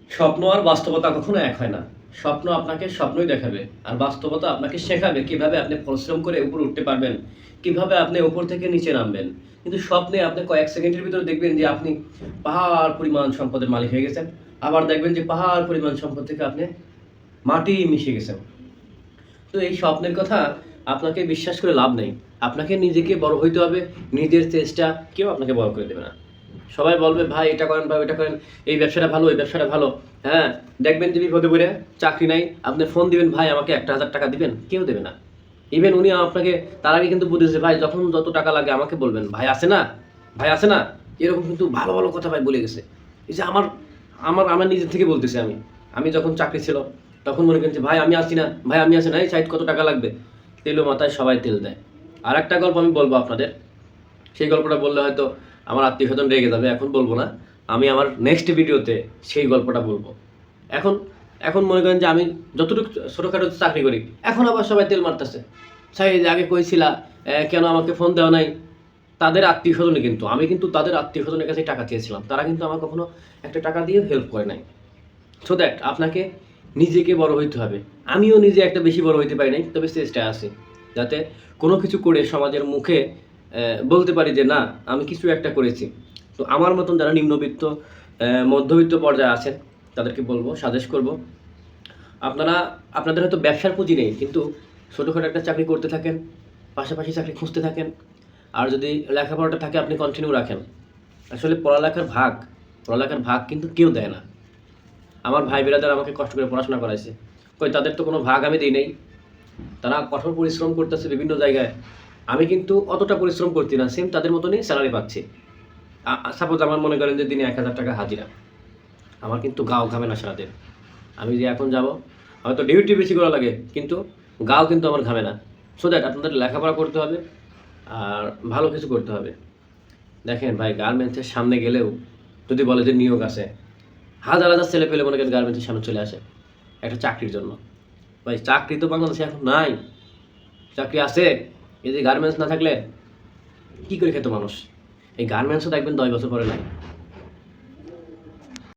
স্বপ্ন আর বাস্তবতা কখনো এক হয় না। স্বপ্ন আপনাকে স্বপ্নই দেখাবে। আর বাস্তবতা আপনাকে শেখাবে কিভাবে আপনি পরিশ্রম করে উপরে উঠতে পারবেন, কিভাবে আপনি উপর থেকে নিচে নামবেন। কিন্তু স্বপ্নে আপনি কয়েক সেকেন্ডের ভিতরে দেখবেন যে আপনি পাহাড় পরিমাণ সম্পদের মালিক হয়ে গেছেন। আবার দেখবেন যে পাহাড় পরিমাণ সম্পদ থেকে আপনি মাটি মিশে গেছেন। তো এই স্বপ্নের কথা আপনাকে বিশ্বাস করে লাভ নেই। আপনাকে নিজেকে বড় হইতে হবে। নিজের চেষ্টা কেউ আপনাকে বড় করে দেবে না। সবাই বলবে, "ভাই এটা করেন, ভাই ওইটা করেন। এই ব্যবসাটা ভালো, এই ব্যবসাটা ভালো।" হ্যাঁ, দেখবেন যে বিপদে পড়ে চাকরি নাই। আপনি ফোন দিবেন, "ভাই আমাকে ৳১,০০০ দিবেন?" কেউ দেবে না। ইভেন উনি আপনাকে তার আগে কিন্তু বুঝেছে, "ভাই যখন যত টাকা লাগে আমাকে বলবেন। ভাই আছে না? ভাই আছে না?" এরকম কিন্তু ভালো, ভালো কথা ভাই বলে গেছে। এই যে আমার আমার আমার নিজের থেকে বলতেছি আমি। আমি যখন চাকরি ছিল তখন মনে করেন যে, "ভাই আমি আছি না? ভাই আমি আছি না? এই সাইড কত টাকা লাগবে?" তেলে মাথায় সবাই তেল দেয়। আরেকটা গল্প আমি বলব আপনাদের। সেই গল্পটা বললে হয়তো আমার আত্মীয়স্বজন রেগে যাবে। এখন বলব না। আমি আমার নেক্সট ভিডিওতে সেই গল্পটা বলব। এখন এখন মনে করেন যে আমি যতটুকু ছোটখাটো চাকরি করি, এখন আবার সবাই তেল মারতেছে। "সাইদ আগে কইছিলা, কেন আমাকে ফোন দেও নাই?" তাদের আত্মীয়স্বজনই কিন্তু। আমি কিন্তু তাদের আত্মীয়স্বজনের কাছেই টাকা চেয়েছিলাম। তারা কিন্তু আমাকে কখনো একটা টাকা দিয়েও হেল্প করে নাই। সো দ্যাট আপনাকে নিজেকে বড় হইতে হবে। আমিও নিজে একটা বেশি বড় হইতে পারি নাই, তবে চেষ্টায় আছি। যাতে কোনো কিছু করে সমাজের মুখে বলতে পারি যে না, আমি কিছু একটা করেছি। তো আমার মতন যারা নিম্নবিত্ত, মধ্যবিত্ত পর্যায়ে আছেন, তাদেরকে বলব, সাজেস্ট করব, আপনারা আপনাদের হয়তো ব্যবসার পুঁজি নেই, কিন্তু ছোটখাটো একটা চাকরি করতে থাকেন, পাশাপাশি চাকরি খুঁজতে থাকেন। আর যদি লেখাপড়াটা থাকে আপনি কন্টিনিউ রাখেন। আসলে পড়ালেখার ভাগ কিন্তু কেউ দেয় না। আমার ভাই বেরাদার আমাকে কষ্ট করে পড়াশোনা করাইছে। কই তাদের তো কোনো ভাগ আমি দেই নাই। তারা কঠোর পরিশ্রম করতেছে বিভিন্ন জায়গায়। আমি কিন্তু অতটা পরিশ্রম করছি না। সেম তাদের মতনই স্যালারি পাচ্ছি। সাপোজ আমার মনে করেন যে দিনে ৳১,০০০ হাজিরা। আমার কিন্তু গাও ঘামে না সারাদিন। আমি যে এখন যাব, হয়তো ডিউটি বেশি করা লাগে, কিন্তু গাও কিন্তু আমার ঘামে না। সো দ্যাট আপনাদের লেখাপড়া করতে হবে আর ভালো কিছু করতে হবে। দেখেন ভাই, গার্মেন্টসের সামনে গেলেও যদি বলে যে নিয়োগ আছে, হাজার, হাজার ছেলেপেলে মনে করেন গার্মেন্টসের সামনে চলে আসে একটা চাকরির জন্য। ভাই চাকরি তো বাংলাদেশে এখন নাই। চাকরি আছে, এই যে গার্মেন্টস না থাকলে কী করে খেত মানুষ? এই গার্মেন্টসও দেখবেন ১০ বছর পরে নাই।